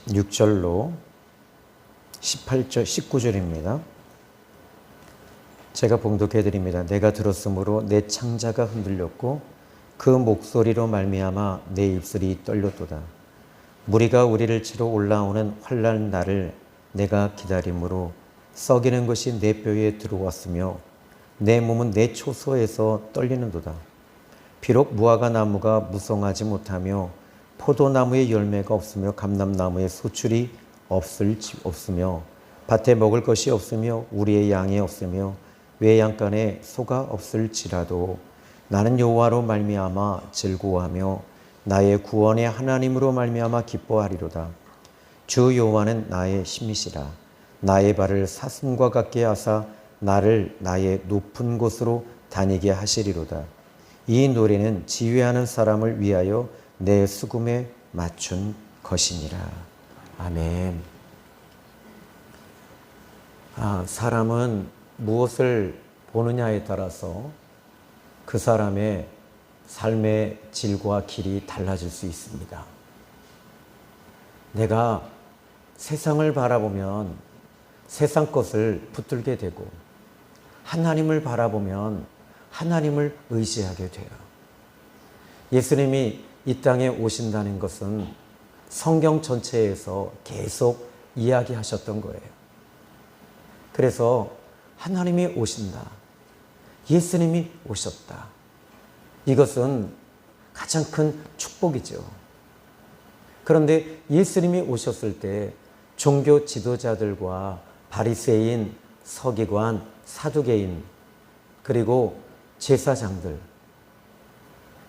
6절로 18절, 19절입니다. 제가 봉독해 드립니다. 내가 들었으므로 내 창자가 흔들렸고 그 목소리로 말미암아 내 입술이 떨렸도다. 무리가 우리를 치러 올라오는 환난 날을 내가 기다림으로 썩이는 것이 내 뼈에 들어왔으며 내 몸은 내 초소에서 떨리는도다. 비록 무화과 나무가 무성하지 못하며 포도나무에 열매가 없으며 감람나무에 소출이 없으며 밭에 먹을 것이 없으며 우리의 양이 없으며 외양간에 소가 없을지라도 나는 여호와로 말미암아 즐거워하며 나의 구원의 하나님으로 말미암아 기뻐하리로다. 주 여호와는 나의 힘이시라. 나의 발을 사슴과 같게 하사 나를 나의 높은 곳으로 다니게 하시리로다. 이 노래는 지휘하는 사람을 위하여 내 수금에 맞춘 것이니라. 아멘. 사람은 무엇을 보느냐에 따라서 그 사람의 삶의 질과 길이 달라질 수 있습니다. 내가 세상을 바라보면 세상 것을 붙들게 되고 하나님을 바라보면 하나님을 의지하게 돼요. 예수님이 이 땅에 오신다는 것은 성경 전체에서 계속 이야기하셨던 거예요. 그래서 하나님이 오신다. 예수님이 오셨다. 이것은 가장 큰 축복이죠. 그런데 예수님이 오셨을 때 종교 지도자들과 바리새인, 서기관, 사두개인, 그리고 제사장들,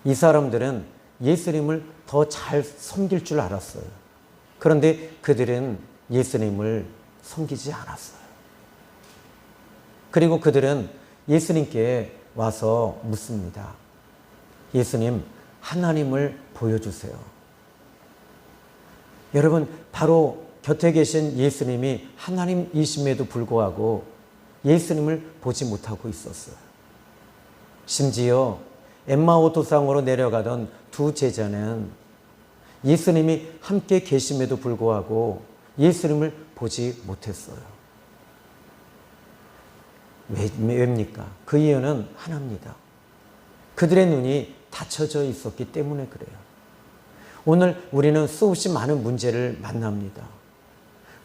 이 사람들은 예수님을 더 잘 섬길 줄 알았어요. 그런데 그들은 예수님을 섬기지 않았어요. 그리고 그들은 예수님께 와서 묻습니다. 예수님, 하나님을 보여주세요. 여러분, 바로 곁에 계신 예수님이 하나님이심에도 불구하고 예수님을 보지 못하고 있었어요. 심지어 엠마오 도상으로 내려가던 두 제자는 예수님이 함께 계심에도 불구하고 예수님을 보지 못했어요. 왜입니까? 그 이유는 하나입니다. 그들의 눈이 닫혀져 있었기 때문에 그래요. 오늘 우리는 수없이 많은 문제를 만납니다.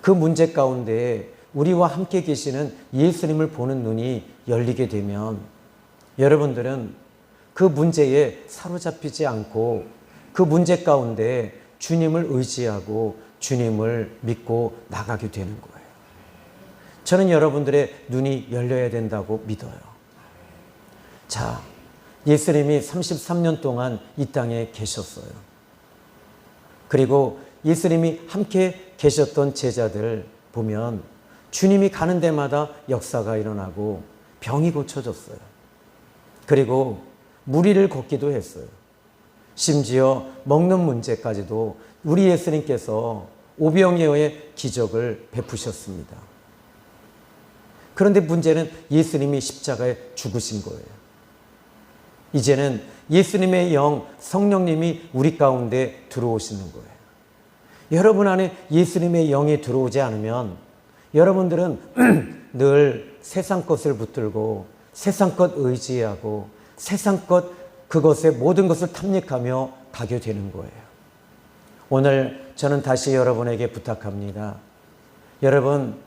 그 문제 가운데 우리와 함께 계시는 예수님을 보는 눈이 열리게 되면 여러분들은 그 문제에 사로잡히지 않고 그 문제 가운데 주님을 의지하고 주님을 믿고 나가게 되는 거예요. 저는 여러분들의 눈이 열려야 된다고 믿어요. 자, 예수님이 33년 동안 이 땅에 계셨어요. 그리고 예수님이 함께 계셨던 제자들 보면 주님이 가는 데마다 역사가 일어나고 병이 고쳐졌어요. 그리고 무리를 걷기도 했어요. 심지어 먹는 문제까지도 우리 예수님께서 오병이어의 기적을 베푸셨습니다. 그런데 문제는 예수님이 십자가에 죽으신 거예요. 이제는 예수님의 영, 성령님이 우리 가운데 들어오시는 거예요. 여러분 안에 예수님의 영이 들어오지 않으면 여러분들은 늘 세상 것을 붙들고 세상 것 의지하고 세상 것 그것의 모든 것을 탐닉하며 가게 되는 거예요. 오늘 저는 다시 여러분에게 부탁합니다. 여러분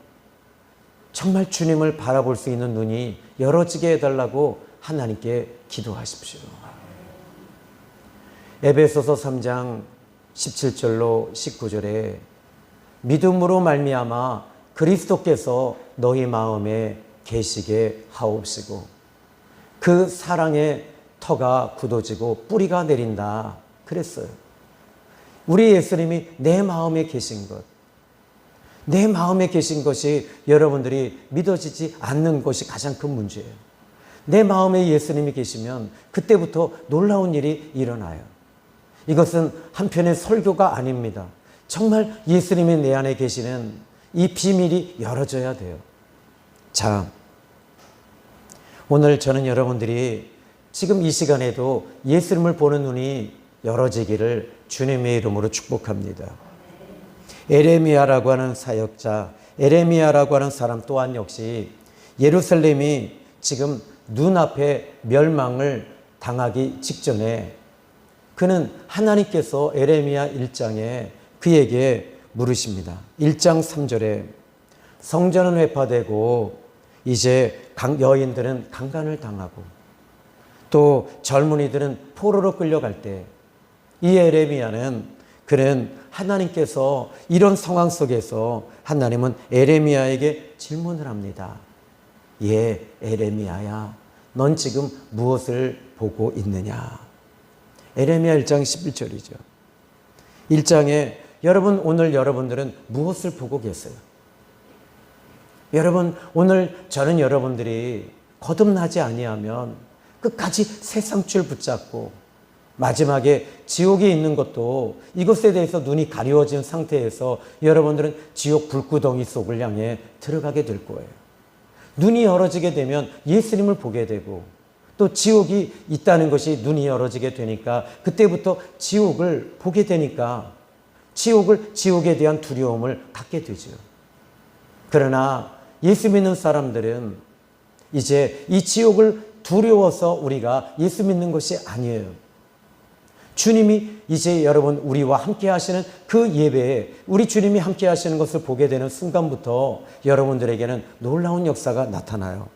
정말 주님을 바라볼 수 있는 눈이 열어지게 해달라고 하나님께 기도하십시오. 에베소서 3장 17절로 19절에 믿음으로 말미암아 그리스도께서 너희 마음에 계시게 하옵시고 그 사랑의 터가 굳어지고 뿌리가 내린다 그랬어요. 우리 예수님이 내 마음에 계신 것, 내 마음에 계신 것이 여러분들이 믿어지지 않는 것이 가장 큰 문제예요. 내 마음에 예수님이 계시면 그때부터 놀라운 일이 일어나요. 이것은 한편의 설교가 아닙니다. 정말 예수님이 내 안에 계시는 이 비밀이 열어져야 돼요. 자, 오늘 저는 여러분들이 지금 이 시간에도 예수님을 보는 눈이 열어지기를 주님의 이름으로 축복합니다. 에레미야라고 하는 사역자, 에레미야라고 하는 사람 또한 역시 예루살렘이 지금 눈앞에 멸망을 당하기 직전에 그는 하나님께서 에레미야 1장에 그에게 물으십니다. 1장 3절에 성전은 회파되고 이제 여인들은 강간을 당하고 또 젊은이들은 포로로 끌려갈 때 이 에레미야는 그는 하나님께서 이런 상황 속에서 하나님은 에레미야에게 질문을 합니다. 예, 에레미야야, 넌 지금 무엇을 보고 있느냐? 에레미야 1장 11절이죠. 1장에 여러분, 오늘 여러분들은 무엇을 보고 계세요? 여러분, 오늘 저는 여러분들이 거듭나지 아니하면 끝까지 세상줄 붙잡고 마지막에 지옥에 있는 것도 이것에 대해서 눈이 가리워진 상태에서 여러분들은 지옥 불구덩이 속을 향해 들어가게 될 거예요. 눈이 열어지게 되면 예수님을 보게 되고 또 지옥이 있다는 것이 눈이 열어지게 되니까 그때부터 지옥을 보게 되니까 지옥에 대한 두려움을 갖게 되죠. 그러나 예수 믿는 사람들은 이제 이 지옥을 두려워서 우리가 예수 믿는 것이 아니에요. 주님이 이제 여러분 우리와 함께 하시는 그 예배에 우리 주님이 함께 하시는 것을 보게 되는 순간부터 여러분들에게는 놀라운 역사가 나타나요.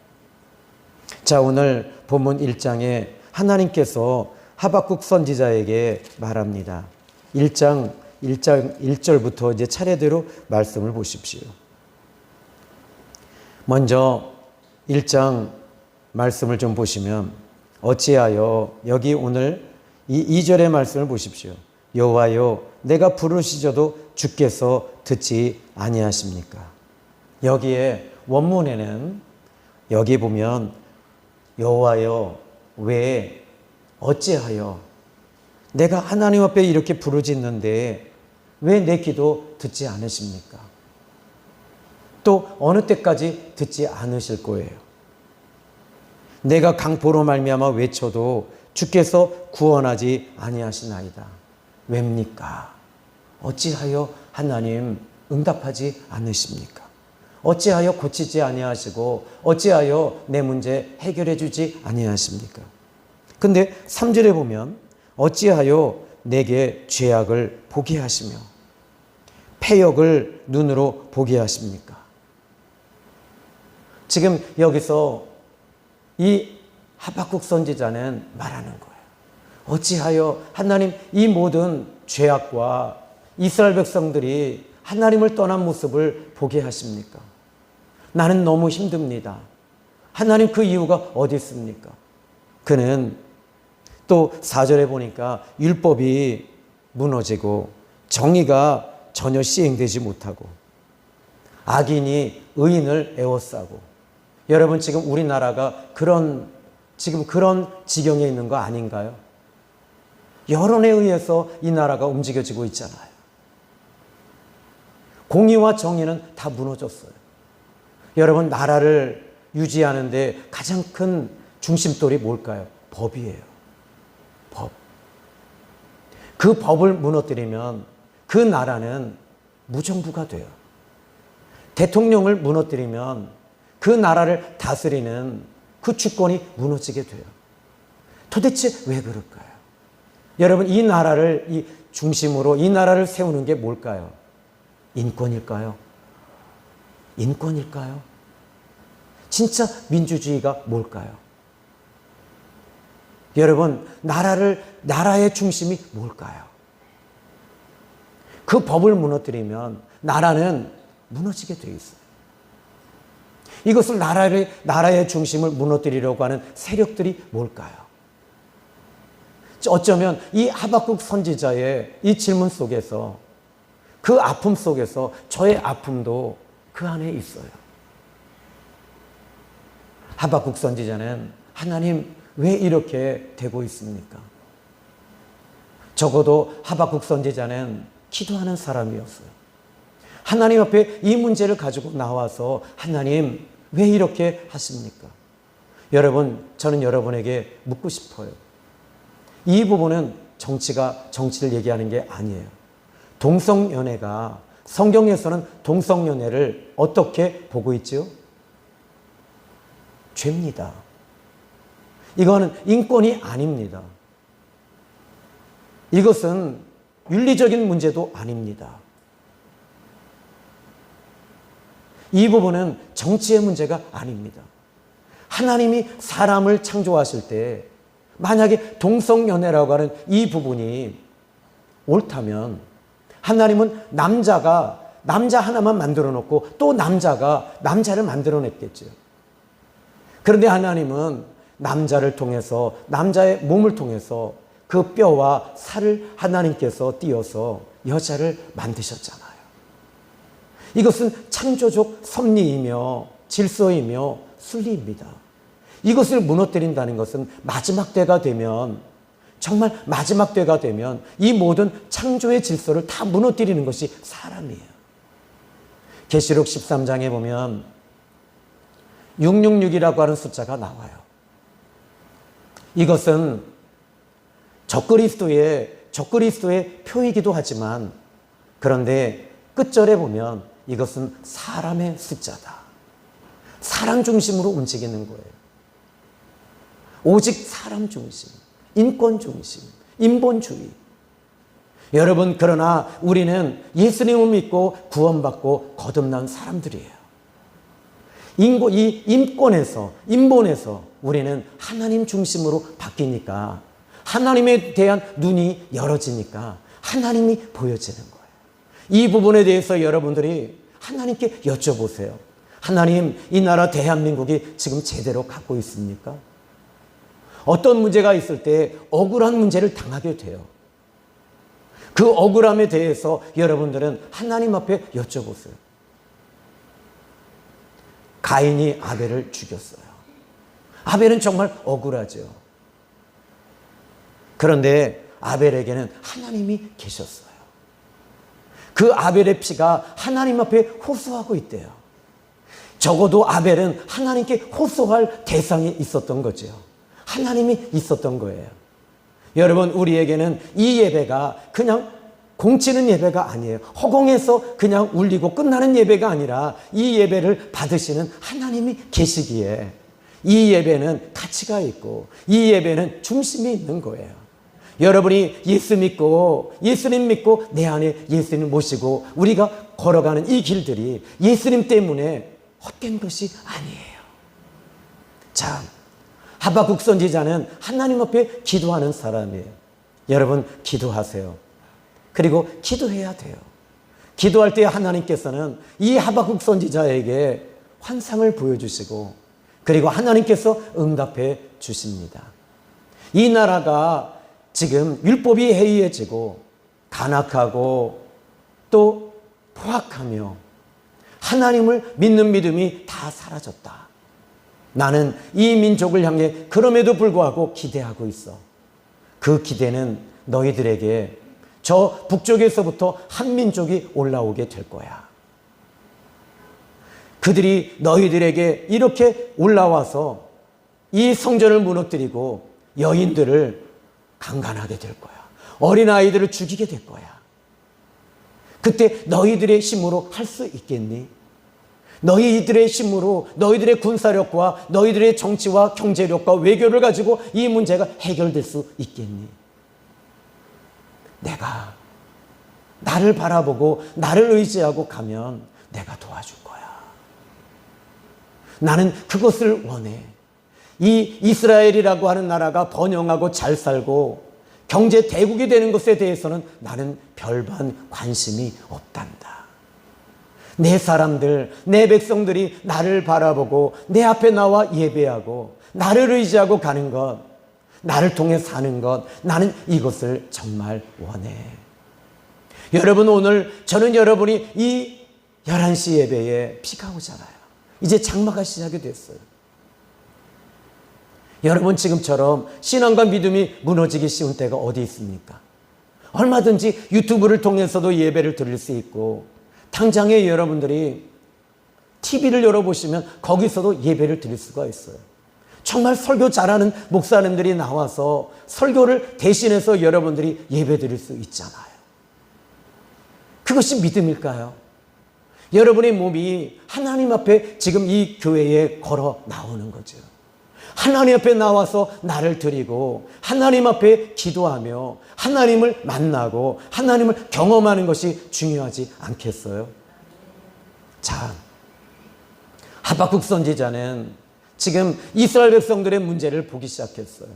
자, 오늘 본문 1장에 하나님께서 하박국 선지자에게 말합니다. 1장 1절부터 이제 차례대로 말씀을 보십시오. 먼저 1장 말씀을 좀 보시면 어찌하여 여기 오늘 이 2절의 말씀을 보십시오. 여호와여, 내가 부르시져도 주께서 듣지 아니하십니까? 여기에 원문에는 여기 보면 여호와여, 왜 어찌하여 내가 하나님 앞에 이렇게 부르짖는데 왜 내 기도 듣지 않으십니까? 또 어느 때까지 듣지 않으실 거예요? 내가 강포로 말미암아 외쳐도 주께서 구원하지 아니하시나이다. 왜입니까? 어찌하여 하나님 응답하지 않으십니까? 어찌하여 고치지 아니하시고 어찌하여 내 문제 해결해 주지 아니하십니까? 근데 3절에 보면 어찌하여 내게 죄악을 보게 하시며 패역을 눈으로 보게 하십니까? 지금 여기서 이 하박국 선지자는 말하는 거예요. 어찌하여 하나님 이 모든 죄악과 이스라엘 백성들이 하나님을 떠난 모습을 보게 하십니까? 나는 너무 힘듭니다. 하나님 그 이유가 어디 있습니까? 그는 또 4절에 보니까 율법이 무너지고 정의가 전혀 시행되지 못하고 악인이 의인을 에워싸고 여러분 지금 우리나라가 그런 지경에 있는 거 아닌가요? 여론에 의해서 이 나라가 움직여지고 있잖아요. 공의와 정의는 다 무너졌어요. 여러분 나라를 유지하는데 가장 큰 중심돌이 뭘까요? 법이에요. 법. 그 법을 무너뜨리면 그 나라는 무정부가 돼요. 대통령을 무너뜨리면 그 나라를 다스리는 그 주권이 무너지게 돼요. 도대체 왜 그럴까요? 여러분 이 나라를 이 중심으로 이 나라를 세우는 게 뭘까요? 인권일까요? 인권일까요? 진짜 민주주의가 뭘까요? 여러분 나라의 중심이 뭘까요? 그 법을 무너뜨리면 나라는 무너지게 돼 있어요. 이것을 나라의 중심을 무너뜨리려고 하는 세력들이 뭘까요? 어쩌면 이 하박국 선지자의 이 질문 속에서 그 아픔 속에서 저의 아픔도 그 안에 있어요. 하박국 선지자는 하나님 왜 이렇게 되고 있습니까? 적어도 하박국 선지자는 기도하는 사람이었어요. 하나님 앞에 이 문제를 가지고 나와서 하나님 왜 이렇게 하십니까? 여러분, 저는 여러분에게 묻고 싶어요. 이 부분은 정치를 얘기하는 게 아니에요. 동성연애가 성경에서는 동성연애를 어떻게 보고 있죠? 죄입니다. 이거는 인권이 아닙니다. 이것은 윤리적인 문제도 아닙니다. 이 부분은 정치의 문제가 아닙니다. 하나님이 사람을 창조하실 때 만약에 동성연애라고 하는 이 부분이 옳다면 하나님은 남자 하나만 만들어 놓고 또 남자가 남자를 만들어 냈겠죠. 그런데 하나님은 남자를 통해서 남자의 몸을 통해서 그 뼈와 살을 하나님께서 띄어서 여자를 만드셨잖아요. 이것은 창조적 섭리이며 질서이며 순리입니다. 이것을 무너뜨린다는 것은 마지막 때가 되면, 정말 마지막 때가 되면 이 모든 창조의 질서를 다 무너뜨리는 것이 사람이에요. 계시록 13장에 보면 666이라고 하는 숫자가 나와요. 이것은 적그리스도의 표이기도 하지만, 그런데 끝절에 보면 이것은 사람의 숫자다. 사람 중심으로 움직이는 거예요. 오직 사람 중심, 인권 중심, 인본주의. 여러분, 그러나 우리는 예수님을 믿고 구원받고 거듭난 사람들이에요. 이 인본에서 우리는 하나님 중심으로 바뀌니까, 하나님에 대한 눈이 열어지니까 하나님이 보여지는 거예요. 이 부분에 대해서 여러분들이 하나님께 여쭤보세요. 하나님, 이 나라 대한민국이 지금 제대로 갖고 있습니까? 어떤 문제가 있을 때 억울한 문제를 당하게 돼요. 그 억울함에 대해서 여러분들은 하나님 앞에 여쭤보세요. 가인이 아벨을 죽였어요. 아벨은 정말 억울하죠. 그런데 아벨에게는 하나님이 계셨어요. 그 아벨의 피가 하나님 앞에 호소하고 있대요. 적어도 아벨은 하나님께 호소할 대상이 있었던 거죠. 하나님이 있었던 거예요. 여러분, 우리에게는 이 예배가 그냥 공치는 예배가 아니에요. 허공에서 그냥 울리고 끝나는 예배가 아니라 이 예배를 받으시는 하나님이 계시기에 이 예배는 가치가 있고 이 예배는 중심이 있는 거예요. 여러분이 예수님 믿고 내 안에 예수님 모시고 우리가 걸어가는 이 길들이 예수님 때문에 헛된 것이 아니에요. 자, 하박국 선지자는 하나님 앞에 기도하는 사람이에요. 여러분, 기도하세요. 그리고 기도해야 돼요. 기도할 때 하나님께서는 이 하박국 선지자에게 환상을 보여주시고, 그리고 하나님께서 응답해 주십니다. 이 나라가 지금 율법이 해이해지고 간악하고 또 포악하며 하나님을 믿는 믿음이 다 사라졌다. 나는 이 민족을 향해 그럼에도 불구하고 기대하고 있어. 그 기대는 너희들에게 저 북쪽에서부터 한 민족이 올라오게 될 거야. 그들이 너희들에게 이렇게 올라와서 이 성전을 무너뜨리고 여인들을 강간하게 될 거야. 어린아이들을 죽이게 될 거야. 그때 너희들의 힘으로 할 수 있겠니? 너희들의 힘으로, 너희들의 군사력과 너희들의 정치와 경제력과 외교를 가지고 이 문제가 해결될 수 있겠니? 내가 나를 바라보고 나를 의지하고 가면 내가 도와줄 거야. 나는 그것을 원해. 이 이스라엘이라고 하는 나라가 번영하고 잘 살고 경제 대국이 되는 것에 대해서는 나는 별반 관심이 없단다. 내 사람들, 내 백성들이 나를 바라보고 내 앞에 나와 예배하고 나를 의지하고 가는 것, 나를 통해 사는 것, 나는 이것을 정말 원해. 여러분, 오늘 저는 여러분이 이 11시 예배에 비가 오잖아요. 이제 장마가 시작이 됐어요. 여러분, 지금처럼 신앙과 믿음이 무너지기 쉬운 때가 어디 있습니까? 얼마든지 유튜브를 통해서도 예배를 드릴 수 있고, 당장에 여러분들이 TV를 열어보시면 거기서도 예배를 드릴 수가 있어요. 정말 설교 잘하는 목사님들이 나와서 설교를 대신해서 여러분들이 예배 드릴 수 있잖아요. 그것이 믿음일까요? 여러분의 몸이 하나님 앞에 지금 이 교회에 걸어 나오는 거죠. 하나님 앞에 나와서 나를 드리고 하나님 앞에 기도하며 하나님을 만나고 하나님을 경험하는 것이 중요하지 않겠어요? 자, 하박국 선지자는 지금 이스라엘 백성들의 문제를 보기 시작했어요.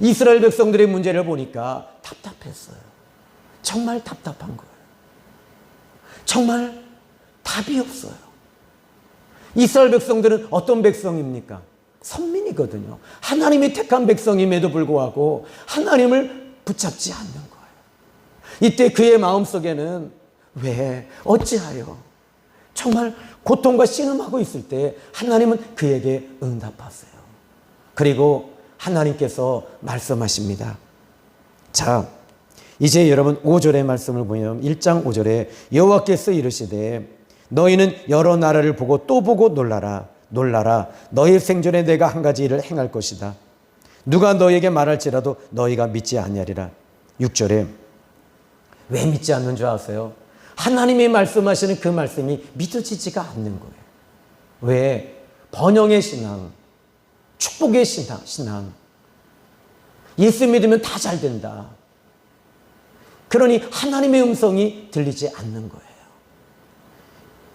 이스라엘 백성들의 문제를 보니까 답답했어요. 정말 답답한 거예요. 정말 답이 없어요. 이스라엘 백성들은 어떤 백성입니까? 선민이거든요. 하나님이 택한 백성임에도 불구하고 하나님을 붙잡지 않는 거예요. 이때 그의 마음속에는 왜, 어찌하여, 정말 고통과 신음하고 있을 때 하나님은 그에게 응답하세요. 그리고 하나님께서 말씀하십니다. 자, 이제 여러분 5절의 말씀을 보면 1장 5절에 여호와께서 이르시되 너희는 여러 나라를 보고 또 보고 놀라라. 놀라라. 너희 생전에 내가 한 가지 일을 행할 것이다. 누가 너희에게 말할지라도 너희가 믿지 아니하리라. 6절에 왜 믿지 않는 줄 아세요? 하나님이 말씀하시는 그 말씀이 믿어지지가 않는 거예요. 왜? 번영의 신앙, 축복의 신앙. 예수 믿으면 다 잘 된다. 그러니 하나님의 음성이 들리지 않는 거예요.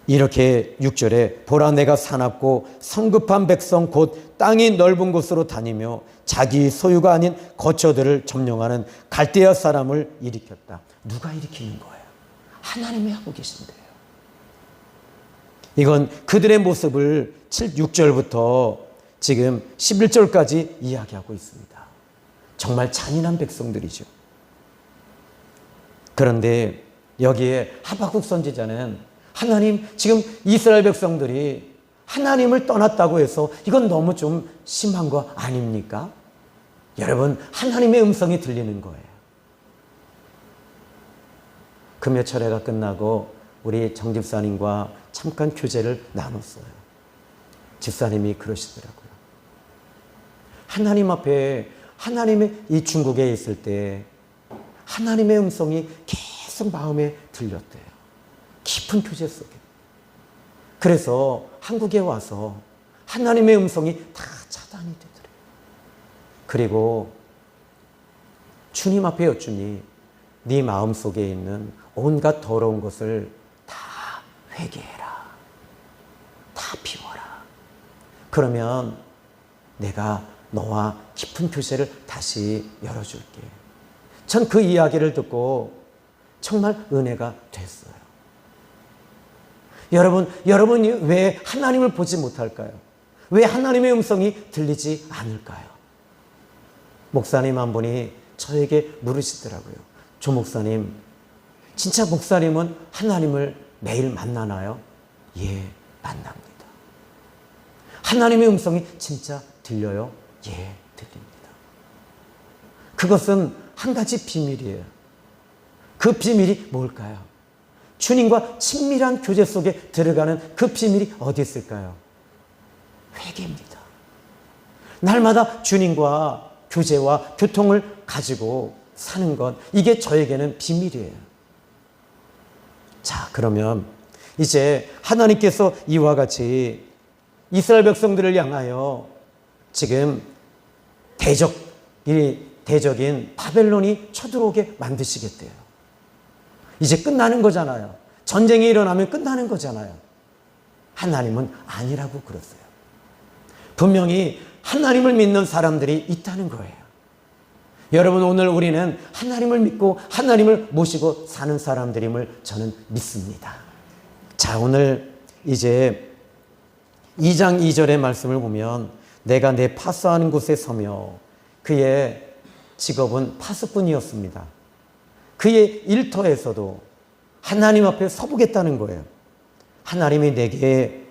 이렇게 6절에 보라 내가 사납고 성급한 백성 곧 땅이 넓은 곳으로 다니며 자기 소유가 아닌 거처들을 점령하는 갈대아 사람을 일으켰다. 누가 일으키는 거예요? 하나님이 하고 계신데요. 이건 그들의 모습을 6절부터 지금 11절까지 이야기하고 있습니다. 정말 잔인한 백성들이죠. 그런데 여기에 하박국 선지자는 하나님, 지금 이스라엘 백성들이 하나님을 떠났다고 해서 이건 너무 좀 심한 거 아닙니까? 여러분, 하나님의 음성이 들리는 거예요. 금요철회가 끝나고 우리 정 집사님과 잠깐 교제를 나눴어요. 집사님이 그러시더라고요. 하나님 앞에, 하나님의 이 중국에 있을 때 하나님의 음성이 계속 마음에 들렸대요. 깊은 교제 속에. 그래서 한국에 와서 하나님의 음성이 다 차단이 되더래요. 그리고 주님 앞에 여쭈니 네 마음속에 있는 온갖 더러운 것을 다 회개해라. 다 비워라. 그러면 내가 너와 깊은 교제를 다시 열어줄게. 전 그 이야기를 듣고 정말 은혜가 됐어요. 여러분이 왜 하나님을 보지 못할까요? 왜 하나님의 음성이 들리지 않을까요? 목사님 한 분이 저에게 물으시더라고요. 조 목사님, 진짜 목사님은 하나님을 매일 만나나요? 예, 만납니다. 하나님의 음성이 진짜 들려요? 예, 들립니다. 그것은 한 가지 비밀이에요. 그 비밀이 뭘까요? 주님과 친밀한 교제 속에 들어가는 그 비밀이 어디 있을까요? 회개입니다. 날마다 주님과 교제와 교통을 가지고 사는 것, 이게 저에게는 비밀이에요. 자, 그러면 이제 하나님께서 이와 같이 이스라엘 백성들을 향하여 지금 대적인 바벨론이 쳐들어오게 만드시겠대요. 이제 끝나는 거잖아요. 전쟁이 일어나면 끝나는 거잖아요. 하나님은 아니라고 그랬어요. 분명히 하나님을 믿는 사람들이 있다는 거예요. 여러분, 오늘 우리는 하나님을 믿고 하나님을 모시고 사는 사람들임을 저는 믿습니다. 자, 오늘 이제 2장 2절의 말씀을 보면 내가 내 파수하는 곳에 서며, 그의 직업은 파수꾼이었습니다. 그의 일터에서도 하나님 앞에 서보겠다는 거예요. 하나님이 내게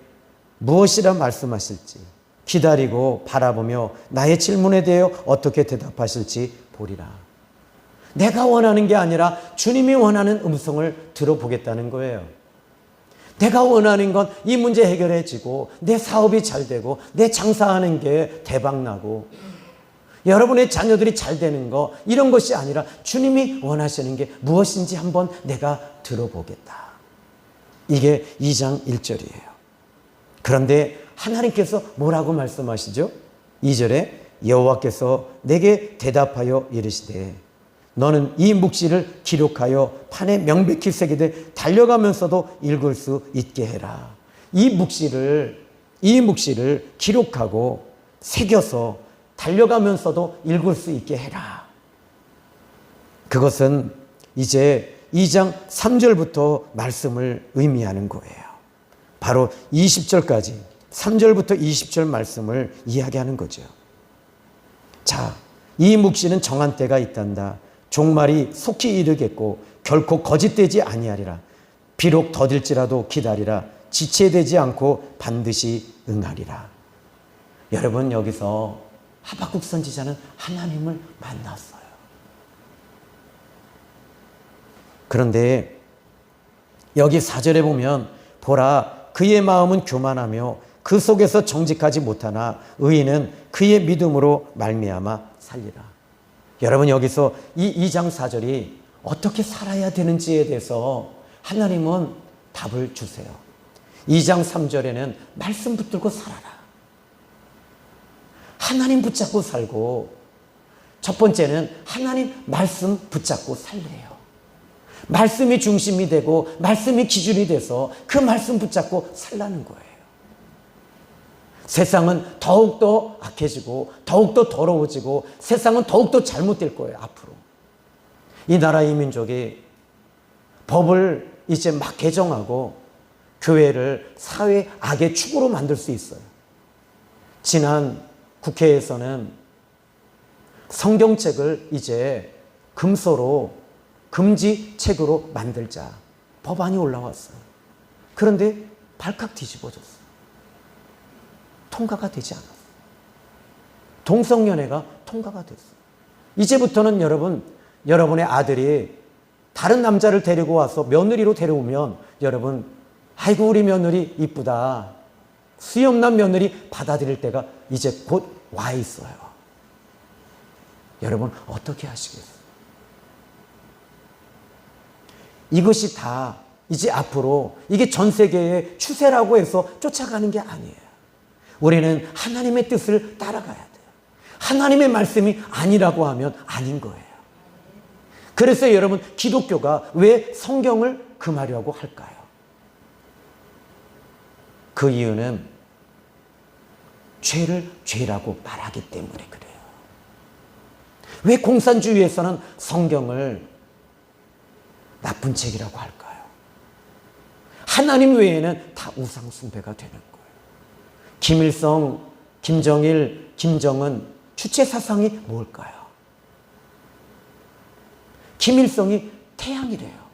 무엇이라 말씀하실지 기다리고 바라보며 나의 질문에 대하여 어떻게 대답하실지 보리라. 내가 원하는 게 아니라 주님이 원하는 음성을 들어보겠다는 거예요. 내가 원하는 건 이 문제 해결해지고 내 사업이 잘 되고 내 장사하는 게 대박나고 여러분의 자녀들이 잘 되는 거, 이런 것이 아니라 주님이 원하시는 게 무엇인지 한번 내가 들어보겠다. 이게 2장 1절이에요. 그런데 하나님께서 뭐라고 말씀하시죠? 2절에 여호와께서 내게 대답하여 이르시되 너는 이 묵시를 기록하여 판에 명백히 새기되 달려가면서도 읽을 수 있게 해라. 이 묵시를 기록하고 새겨서 달려가면서도 읽을 수 있게 해라. 그것은 이제 2장 3절부터 말씀을 의미하는 거예요. 바로 20절까지 3절부터 20절 말씀을 이야기하는 거죠. 자, 이 묵시는 정한 때가 있단다. 종말이 속히 이르겠고 결코 거짓되지 아니하리라. 비록 더딜지라도 기다리라. 지체되지 않고 반드시 응하리라. 여러분, 여기서 하박국 선지자는 하나님을 만났어요. 그런데 여기 4절에 보면 보라 그의 마음은 교만하며 그 속에서 정직하지 못하나 의인은 그의 믿음으로 말미암아 살리라. 여러분, 여기서 이 2장 4절이 어떻게 살아야 되는지에 대해서 하나님은 답을 주세요. 2장 3절에는 말씀 붙들고 살아라. 하나님 붙잡고 살고, 첫 번째는 하나님 말씀 붙잡고 살래요. 말씀이 중심이 되고 말씀이 기준이 돼서 그 말씀 붙잡고 살라는 거예요. 세상은 더욱더 악해지고 더욱더 더러워지고 세상은 더욱더 잘못될 거예요. 앞으로 이 나라 이 민족이 법을 이제 막 개정하고 교회를 사회 악의 축으로 만들 수 있어요. 지난 국회에서는 성경책을 이제 금서로 금지책으로 만들자 법안이 올라왔어요. 그런데 발칵 뒤집어졌어요. 통과가 되지 않았어요. 동성연애가 통과가 됐어요. 이제부터는 여러분의 아들이 다른 남자를 데리고 와서 며느리로 데려오면 여러분, 아이고 우리 며느리 이쁘다, 수염난 며느리 받아들일 때가 이제 곧 와 있어요. 여러분, 어떻게 하시겠어요? 이것이 다 이제 앞으로 이게 전 세계의 추세라고 해서 쫓아가는 게 아니에요. 우리는 하나님의 뜻을 따라가야 돼요. 하나님의 말씀이 아니라고 하면 아닌 거예요. 그래서 여러분, 기독교가 왜 성경을 금하려고 할까요? 그 이유는 죄를 죄라고 말하기 때문에 그래요. 왜 공산주의에서는 성경을 나쁜 책이라고 할까요? 하나님 외에는 다 우상 숭배가 되는 거예요. 김일성, 김정일, 김정은 주체 사상이 뭘까요? 김일성이 태양이래요.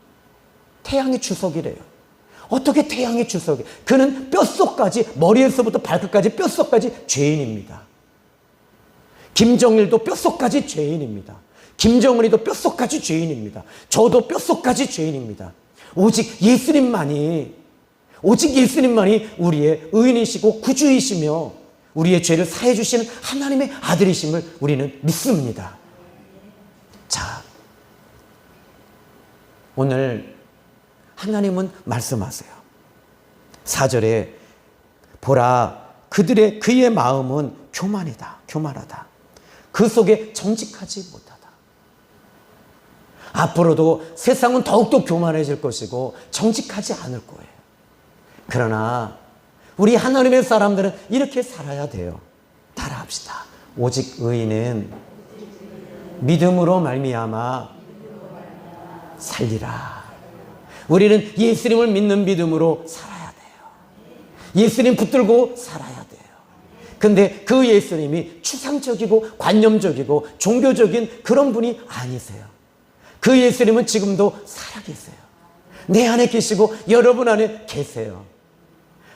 태양의 주석이래요. 어떻게 태양의 주석이? 그는 뼛속까지, 머리에서부터 발끝까지 뼛속까지 죄인입니다. 김정일도 뼛속까지 죄인입니다. 김정은이도 뼛속까지 죄인입니다. 저도 뼛속까지 죄인입니다. 오직 예수님만이 우리의 의인이시고 구주이시며 우리의 죄를 사해 주시는 하나님의 아들이심을 우리는 믿습니다. 자, 오늘 하나님은 말씀하세요. 4절에 보라 그의 마음은 교만하다. 그 속에 정직하지 못하다. 앞으로도 세상은 더욱더 교만해질 것이고 정직하지 않을 거예요. 그러나 우리 하나님의 사람들은 이렇게 살아야 돼요. 따라합시다. 오직 의인은 믿음으로 말미암아 살리라. 우리는 예수님을 믿는 믿음으로 살아야 돼요. 예수님 붙들고 살아야 돼요. 근데 그 예수님이 추상적이고 관념적이고 종교적인 그런 분이 아니세요. 그 예수님은 지금도 살아계세요. 내 안에 계시고 여러분 안에 계세요.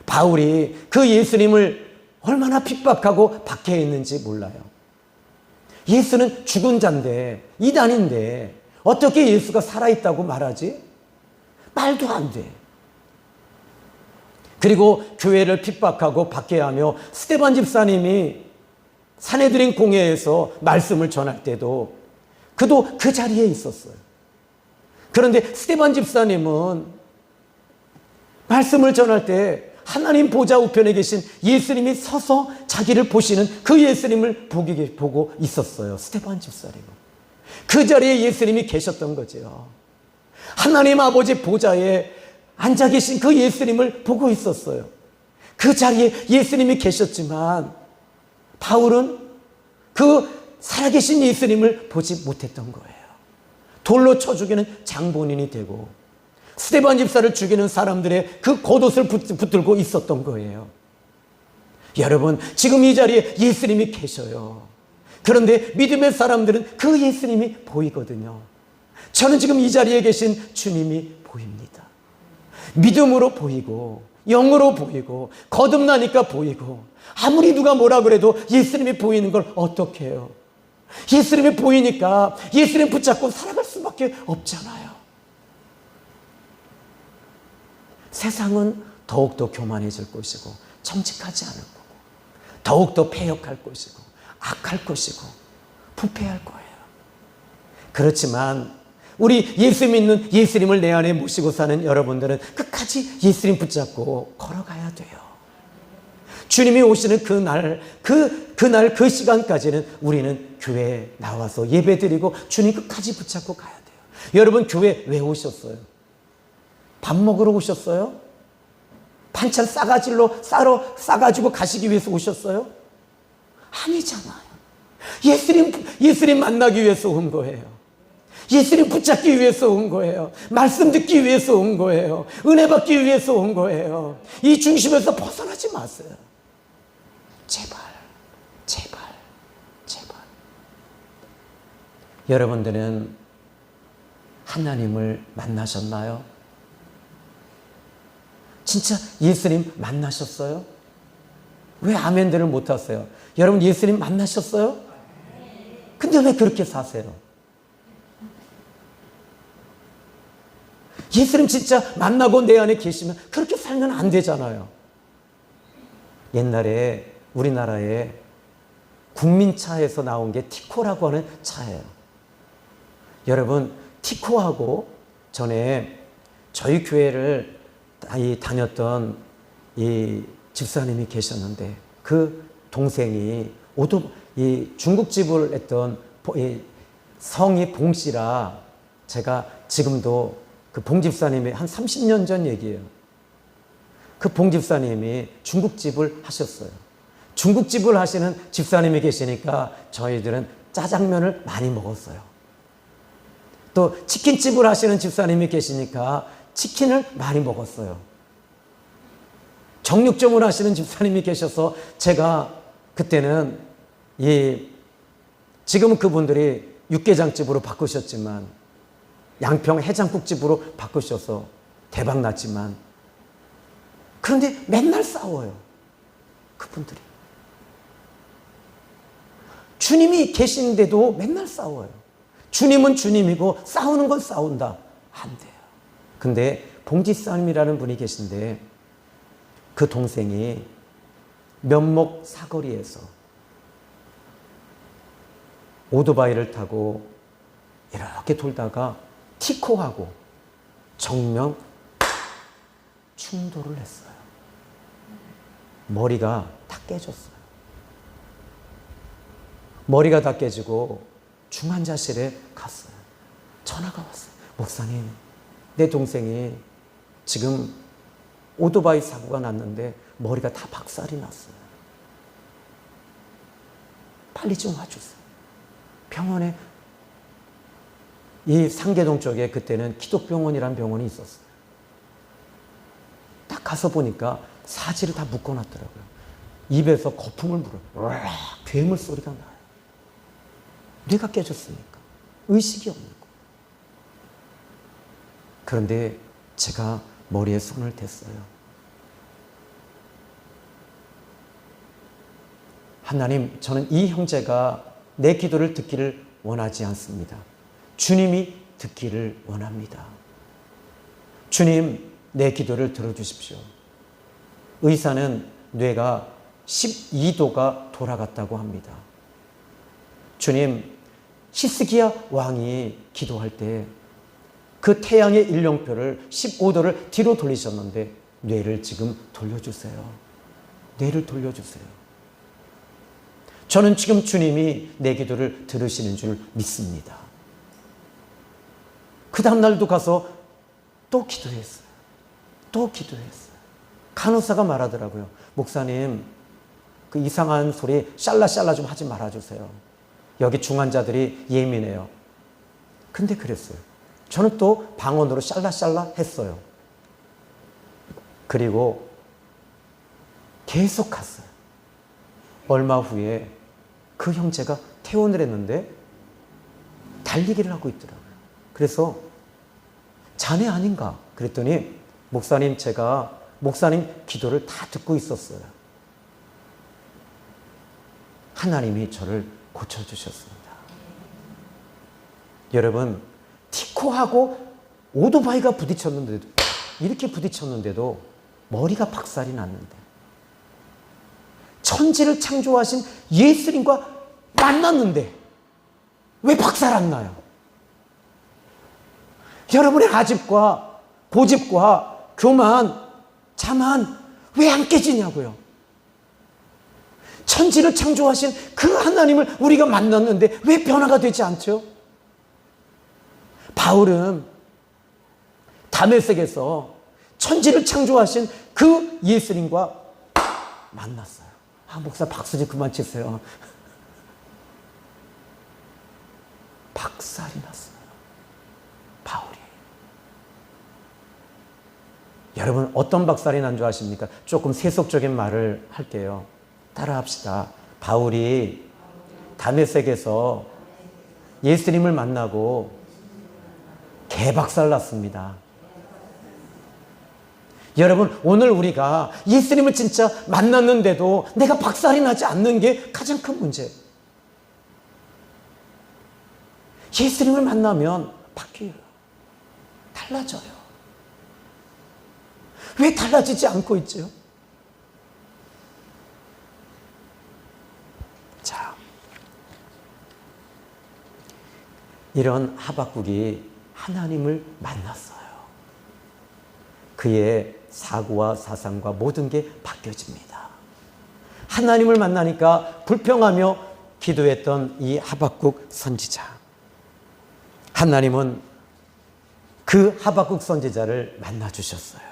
바울이 그 예수님을 얼마나 핍박하고 박해했는지 몰라요. 예수는 죽은 자인데, 이단인데 어떻게 예수가 살아있다고 말하지? 말도 안 돼. 그리고 교회를 핍박하고 박해하며 스데반 집사님이 산헤드린 공회에서 말씀을 전할 때도 그도 그 자리에 있었어요. 그런데 스데반 집사님은 말씀을 전할 때 하나님 보좌 우편에 계신 예수님이 서서 자기를 보시는 그 예수님을 보고 있었어요. 스데반 집사님은. 그 자리에 예수님이 계셨던 거죠. 하나님 아버지 보좌에 앉아 계신 그 예수님을 보고 있었어요. 그 자리에 예수님이 계셨지만 바울은 그 살아계신 예수님을 보지 못했던 거예요. 돌로 쳐 죽이는 장본인이 되고 스데반 집사를 죽이는 사람들의 그 겉옷을 붙들고 있었던 거예요. 여러분, 지금 이 자리에 예수님이 계셔요. 그런데 믿음의 사람들은 그 예수님이 보이거든요. 저는 지금 이 자리에 계신 주님이 보입니다. 믿음으로 보이고 영으로 보이고 거듭나니까 보이고 아무리 누가 뭐라 그래도 예수님이 보이는 걸 어떻게 해요? 예수님이 보이니까 예수님 붙잡고 살아갈 수밖에 없잖아요. 세상은 더욱더 교만해질 것이고 정직하지 않을 거고 더욱더 패역할 것이고 악할 것이고 부패할 거예요. 그렇지만 우리 예수 믿는 예수님을 내 안에 모시고 사는 여러분들은 끝까지 예수님 붙잡고 걸어가야 돼요. 주님이 오시는 그날 그 시간까지는 우리는 교회에 나와서 예배드리고 주님 끝까지 붙잡고 가야 돼요. 여러분, 교회 왜 오셨어요? 밥 먹으러 오셨어요? 반찬 싸가지고 가시기 위해서 오셨어요? 아니잖아요. 예수님 만나기 위해서 온 거예요. 예수님 붙잡기 위해서 온 거예요. 말씀 듣기 위해서 온 거예요. 은혜 받기 위해서 온 거예요. 이 중심에서 벗어나지 마세요. 제발, 제발, 제발. 여러분들은 하나님을 만나셨나요? 진짜 예수님 만나셨어요? 왜 아멘들을 못 하세요? 여러분, 예수님 만나셨어요? 근데 왜 그렇게 사세요? 예수님 진짜 만나고 내 안에 계시면 그렇게 살면 안 되잖아요. 옛날에 우리나라에 국민차에서 나온 게 티코라고 하는 차예요. 여러분, 티코하고 전에 저희 교회를 다녔던 이 집사님이 계셨는데 그 동생이 중국집을 했던 성이 봉씨라 제가 지금도 그 봉집사님이 한 30년 전 얘기예요. 그 봉집사님이 중국집을 하셨어요. 중국집을 하시는 집사님이 계시니까 저희들은 짜장면을 많이 먹었어요. 또 치킨집을 하시는 집사님이 계시니까 치킨을 많이 먹었어요. 정육점을 하시는 집사님이 계셔서 제가 그때는 지금은 그분들이 육개장집으로 바꾸셨지만 양평 해장국집으로 바꾸셔서 대박 났지만 그런데 맨날 싸워요. 그분들이. 주님이 계신데도 맨날 싸워요. 주님은 주님이고 싸우는 건 싸운다. 안 돼요. 근데 봉지사님이라는 분이 계신데 그 동생이 면목 사거리에서 오토바이를 타고 이렇게 돌다가 티코하고 정면 충돌을 했어요. 머리가 다 깨졌어요. 머리가 다 깨지고 중환자실에 갔어요. 전화가 왔어요. 목사님, 내 동생이 지금 오토바이 사고가 났는데 머리가 다 박살이 났어요. 빨리 좀 와주세요. 병원에 이 상계동 쪽에 그때는 기독병원이라는 병원이 있었어요. 딱 가서 보니까 사지를 다 묶어놨더라고요. 입에서 거품을 물어요. 괴물 소리가 나요. 뇌가 깨졌으니까. 의식이 없는 거. 그런데 제가 머리에 손을 댔어요. 하나님, 저는 이 형제가 내 기도를 듣기를 원하지 않습니다. 주님이 듣기를 원합니다. 주님, 내 기도를 들어주십시오. 의사는 뇌가 12도가 돌아갔다고 합니다. 주님, 히스기야 왕이 기도할 때 그 태양의 일령표를 15도를 뒤로 돌리셨는데 뇌를 지금 돌려주세요. 뇌를 돌려주세요. 저는 지금 주님이 내 기도를 들으시는 줄 믿습니다. 그 다음날도 가서 또 기도했어요. 또 기도했어요. 간호사가 말하더라고요. 목사님, 그 이상한 소리 샬라샬라 좀 하지 말아주세요. 여기 중환자들이 예민해요. 근데 그랬어요. 저는 또 방언으로 샬라샬라 했어요. 그리고 계속 갔어요. 얼마 후에 그 형제가 퇴원을 했는데 달리기를 하고 있더라고요. 그래서 자네 아닌가? 그랬더니 목사님, 제가 목사님 기도를 다 듣고 있었어요. 하나님이 저를 고쳐주셨습니다. 여러분, 티코하고 오토바이가 부딪혔는데도, 이렇게 부딪혔는데도 머리가 박살이 났는데, 천지를 창조하신 예수님과 만났는데 왜 박살 안 나요? 여러분의 아집과 고집과 교만, 자만 왜 안 깨지냐고요? 천지를 창조하신 그 하나님을 우리가 만났는데 왜 변화가 되지 않죠? 바울은 다메섹에서 천지를 창조하신 그 예수님과 만났어요. 목사 박수 좀 그만 치세요. 박살이 났어요. 바울이. 여러분, 어떤 박살이 난 줄 아십니까? 조금 세속적인 말을 할게요. 따라합시다. 바울이 다메섹에서 예수님을 만나고 개박살 났습니다. 여러분, 오늘 우리가 예수님을 진짜 만났는데도 내가 박살이 나지 않는 게 가장 큰 문제예요. 예수님을 만나면 바뀌어요. 달라져요. 왜 달라지지 않고 있죠? 자, 이런 하박국이 하나님을 만났어요. 그의 사고와 사상과 모든 게 바뀌어집니다. 하나님을 만나니까 불평하며 기도했던 이 하박국 선지자. 하나님은 그 하박국 선지자를 만나주셨어요.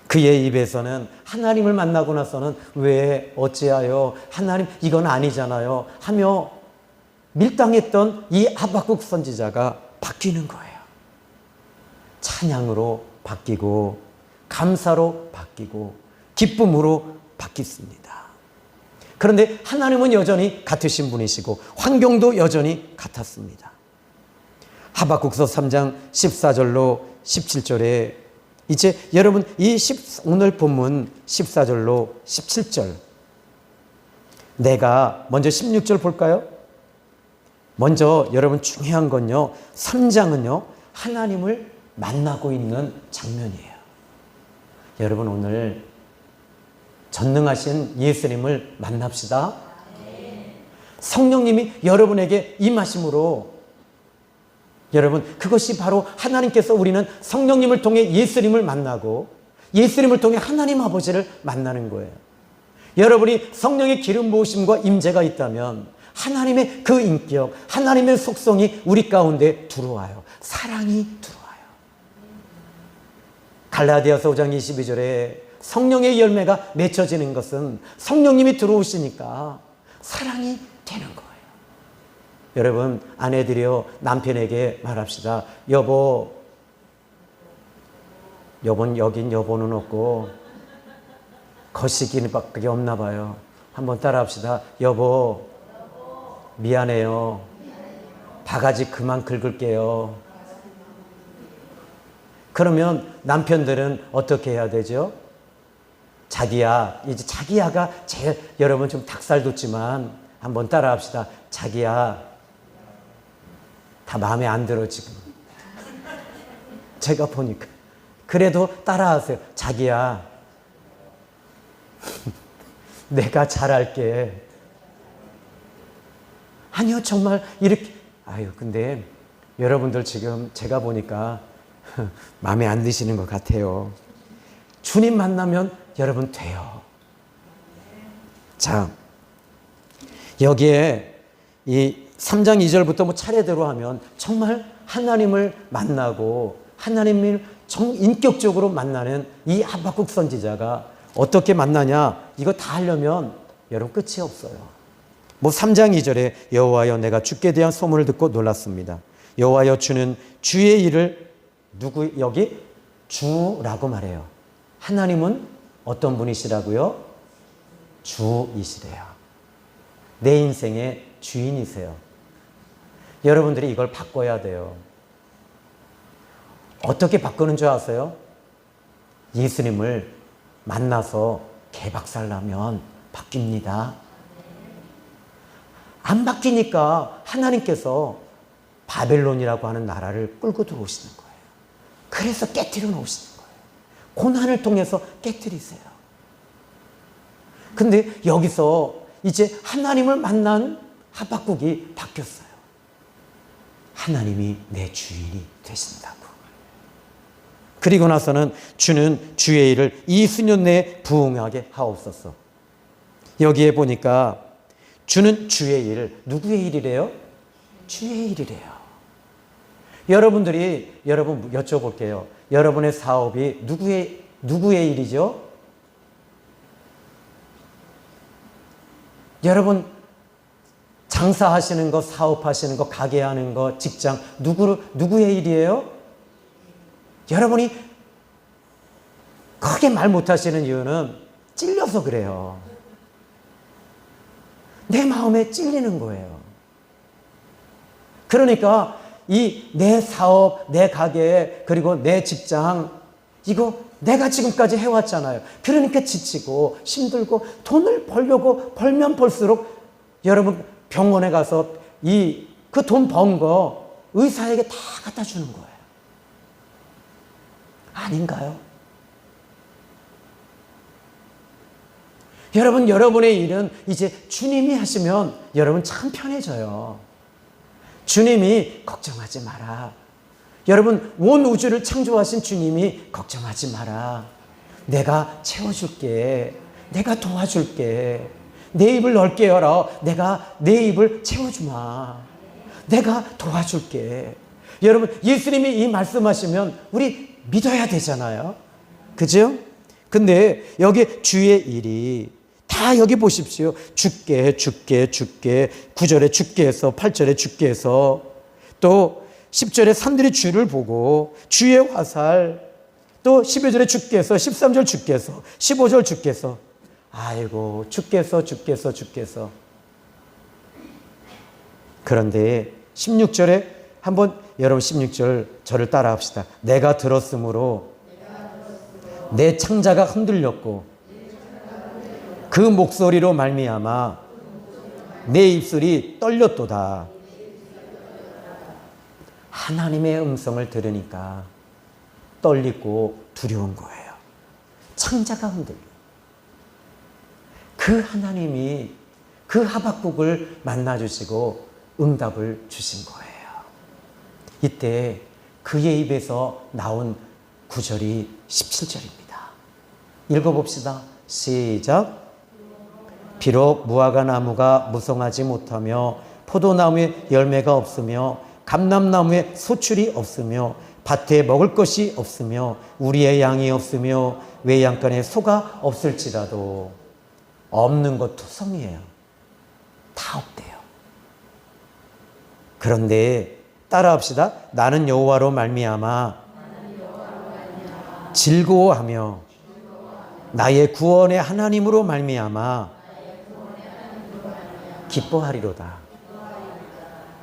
그의 입에서는 하나님을 만나고 나서는 왜 어찌하여 하나님 이건 아니잖아요 하며 밀당했던 이 하박국 선지자가 바뀌는 거예요. 찬양으로 바뀌고 감사로 바뀌고 기쁨으로 바뀌습니다. 그런데 하나님은 여전히 같으신 분이시고 환경도 여전히 같았습니다. 하박국서 3장 14절로 17절에 이제 여러분 오늘 본문 14절로 17절, 내가 먼저 16절 볼까요? 먼저 여러분 중요한 건요, 3장은요 하나님을 만나고 있는 장면이에요. 여러분, 오늘 전능하신 예수님을 만납시다. 성령님이 여러분에게 임하심으로, 여러분, 그것이 바로 하나님께서 우리는 성령님을 통해 예수님을 만나고 예수님을 통해 하나님 아버지를 만나는 거예요. 여러분이 성령의 기름 부으심과 임재가 있다면 하나님의 그 인격, 하나님의 속성이 우리 가운데 들어와요. 사랑이 들어와요. 갈라디아서 5장 22절에 성령의 열매가 맺혀지는 것은 성령님이 들어오시니까 사랑이 되는 거예요. 여러분, 아내들이여 남편에게 말합시다. 여보, 여긴 여보는 없고 거시기밖에 없나 봐요. 한번 따라합시다. 여보, 미안해요. 바가지 그만 긁을게요. 그러면 남편들은 어떻게 해야 되죠? 자기야, 이제 자기야가 제일, 여러분 좀 닭살 돋지만 한번 따라합시다. 자기야, 다 마음에 안 들어 지금. 제가 보니까. 그래도 따라하세요. 자기야, 내가 잘할게. 아니요, 정말 이렇게. 아유, 근데 여러분들 지금 제가 보니까 마음에 안 드시는 것 같아요. 주님 만나면 여러분 돼요. 자, 여기에 이 3장 2절부터 뭐 차례대로 하면 정말 하나님을 만나고 하나님을 인격적으로 만나는 이 하박국 선지자가 어떻게 만나냐, 이거 다 하려면 여러분 끝이 없어요. 뭐 3장 2절에 여호와여 내가 주께 대한 소문을 듣고 놀랐습니다. 여호와여 주는 주의 일을 누구 여기 주라고 말해요. 하나님은 어떤 분이시라고요? 주이시래요. 내 인생의 주인이세요. 여러분들이 이걸 바꿔야 돼요. 어떻게 바꾸는 줄 아세요? 예수님을 만나서 개박살나면 바뀝니다. 안 바뀌니까 하나님께서 바벨론이라고 하는 나라를 끌고 들어오시는 거예요. 그래서 깨뜨려 놓으시는 거예요. 고난을 통해서 깨뜨리세요. 근데 여기서 이제 하나님을 만난 하박국이 바뀌었어요. 하나님이 내 주인이 되신다고. 그리고 나서는 주는 주의 일을 20년 내에 부응하게 하옵소서. 여기에 보니까 주는 주의 일, 누구의 일이래요? 주의 일이래요. 여러분 여쭤볼게요. 여러분의 사업이 누구의 일이죠? 여러분 장사하시는 거, 사업하시는 거, 가게하는 거, 직장 누구의 일이에요? 여러분이 크게 말 못하시는 이유는 찔려서 그래요. 내 마음에 찔리는 거예요. 그러니까 이 내 사업, 내 가게, 그리고 내 직장, 이거 내가 지금까지 해왔잖아요. 그러니까 지치고 힘들고 돈을 벌려고 벌면 벌수록 여러분 병원에 가서 그 돈 번 거 의사에게 다 갖다 주는 거예요. 아닌가요? 여러분의 일은 이제 주님이 하시면 여러분 참 편해져요. 주님이 걱정하지 마라. 여러분 온 우주를 창조하신 주님이 걱정하지 마라. 내가 채워줄게. 내가 도와줄게. 내 입을 넓게 열어. 내가 내 입을 채워주마. 내가 도와줄게. 여러분 예수님이 이 말씀하시면 우리 믿어야 되잖아요. 그죠? 근데 여기 주의 일이 다 여기 보십시오. 죽게 9절에 죽게 해서 8절에 죽게 해서 또 10절에 산들이 주를 보고 주의 화살, 또 12절에 죽게 해서 13절 죽게 해서 15절 죽게 해서 아이고 죽게 해서 그런데 16절에 한번 여러분 16절 저를 따라 합시다. 내가 들었으므로 내 창자가 흔들렸고 그 목소리로 말미암아 내 입술이 떨렸도다. 하나님의 음성을 들으니까 떨리고 두려운 거예요. 창자가 흔들려. 그 하나님이 그 하박국을 만나주시고 응답을 주신 거예요. 이때 그의 입에서 나온 구절이 17절입니다. 읽어봅시다. 시작. 비록 무화과 나무가 무성하지 못하며 포도나무에 열매가 없으며 감람나무에 소출이 없으며 밭에 먹을 것이 없으며 우리의 양이 없으며 외양간에 소가 없을지라도 없는 것 투성이에요. 다 없대요. 그런데 따라합시다. 나는 여호와로 말미암아 즐거워하며 나의 구원의 하나님으로 말미암아 기뻐하리로다.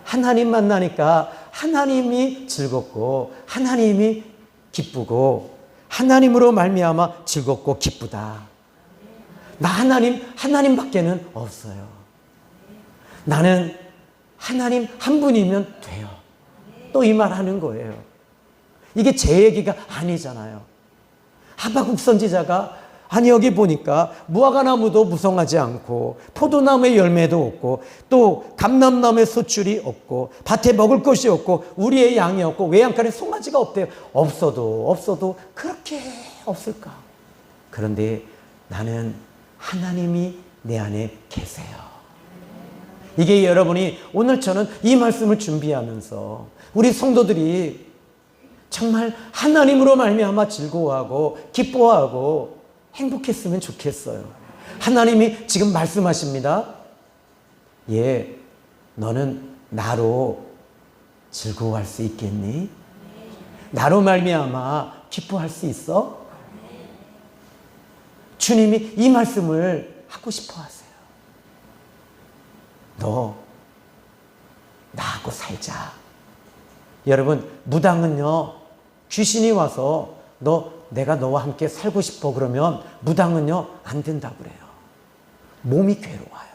하나님 만나니까 하나님이 즐겁고 하나님이 기쁘고 하나님으로 말미암아 즐겁고 기쁘다. 나 하나님밖에는 없어요. 나는 하나님 한 분이면 돼요. 또 이 말 하는 거예요. 이게 제 얘기가 아니잖아요. 하박국 선지자가 아니 여기 보니까 무화과나무도 무성하지 않고 포도나무의 열매도 없고 또 감람나무의 소출이 없고 밭에 먹을 것이 없고 우리의 양이 없고 외양간에 송아지가 없대요. 없어도 그렇게 없을까? 그런데 나는 하나님이 내 안에 계세요. 이게 여러분이 오늘 저는 이 말씀을 준비하면서 우리 성도들이 정말 하나님으로 말미암아 즐거워하고 기뻐하고 행복했으면 좋겠어요. 하나님이 지금 말씀하십니다. 예, 너는 나로 즐거워할 수 있겠니? 나로 말미암아 기뻐할 수 있어? 주님이 이 말씀을 하고 싶어 하세요. 너 나하고 살자. 여러분, 무당은요, 귀신이 와서 내가 너와 함께 살고 싶어 그러면 무당은요, 안 된다고 그래요. 몸이 괴로워요.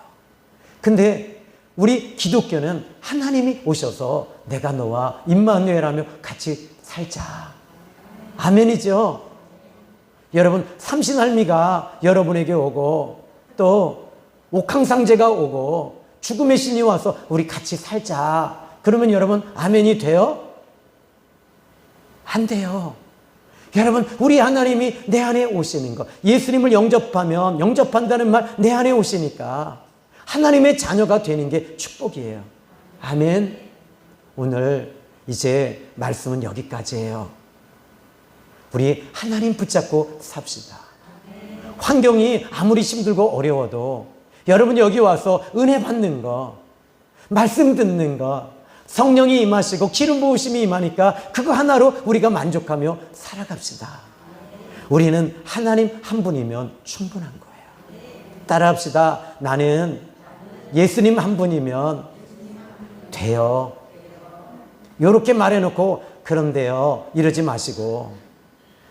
근데 우리 기독교는 하나님이 오셔서 내가 너와 임마누엘하며 같이 살자. 아멘이죠? 여러분, 삼신할미가 여러분에게 오고 또 옥황상제가 오고 죽음의 신이 와서 우리 같이 살자. 그러면 여러분 아멘이 돼요? 안 돼요. 여러분, 우리 하나님이 내 안에 오시는 것, 예수님을 영접한다는 말 내 안에 오시니까 하나님의 자녀가 되는 게 축복이에요. 아멘. 오늘 이제 말씀은 여기까지예요. 우리 하나님 붙잡고 삽시다. 환경이 아무리 힘들고 어려워도 여러분 여기 와서 은혜 받는 거, 말씀 듣는 거, 성령이 임하시고 기름 부으심이 임하니까 그거 하나로 우리가 만족하며 살아갑시다. 우리는 하나님 한 분이면 충분한 거예요. 따라합시다. 나는 예수님 한 분이면 돼요. 이렇게 말해놓고 그런데요 이러지 마시고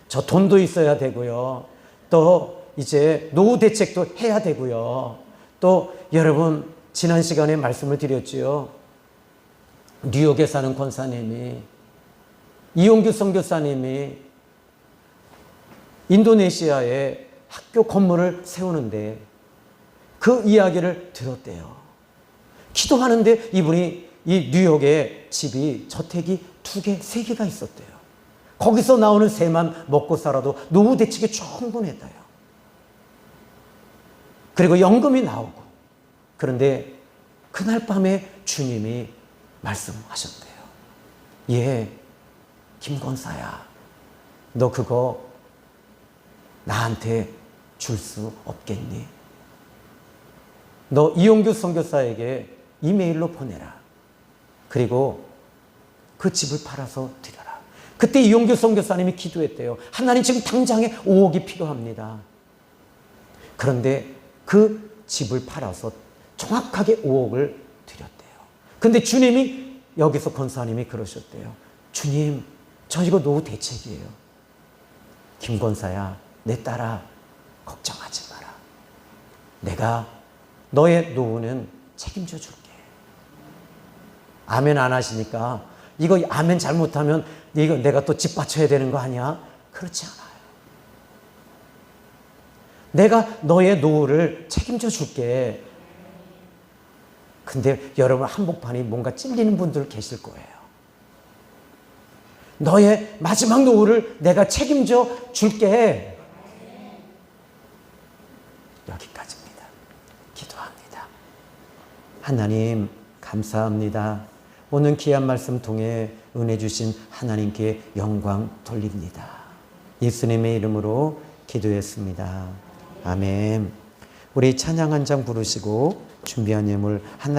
저 돈도 있어야 되고요. 또 이제 노후 대책도 해야 되고요. 또 여러분 지난 시간에 말씀을 드렸지요. 뉴욕에 사는 권사님이, 이용규 선교사님이 인도네시아에 학교 건물을 세우는데 그 이야기를 들었대요. 기도하는데 이분이 이 뉴욕에 집이 저택이 2개, 3개가 있었대요. 거기서 나오는 새만 먹고 살아도 노후 대책에 충분했대요. 그리고 연금이 나오고. 그런데 그날 밤에 주님이 말씀하셨대요. 예, 김권사야, 너 그거 나한테 줄 수 없겠니? 너 이용규 선교사에게 이메일로 보내라. 그리고 그 집을 팔아서 드려라. 그때 이용규 선교사님이 기도했대요. 하나님 지금 당장에 5억이 필요합니다. 그런데 그 집을 팔아서 정확하게 5억을 드렸대요. 근데 주님이 여기서 권사님이 그러셨대요. 주님, 저 이거 노후 대책이에요. 김권사야, 내 딸아, 걱정하지 마라. 내가 너의 노후는 책임져 줄게. 아멘 안 하시니까 이거 아멘 잘못하면 이거 내가 또 집 바쳐야 되는 거 아니야? 그렇지 않아요. 내가 너의 노후를 책임져 줄게. 근데 여러분 한복판이 뭔가 찔리는 분들 계실 거예요. 너의 마지막 노후를 내가 책임져 줄게. 여기까지입니다. 기도합니다. 하나님 감사합니다. 오늘 귀한 말씀 통해 은혜 주신 하나님께 영광 돌립니다. 예수님의 이름으로 기도했습니다. 아멘. 우리 찬양 한 장 부르시고 준비한 예물 하나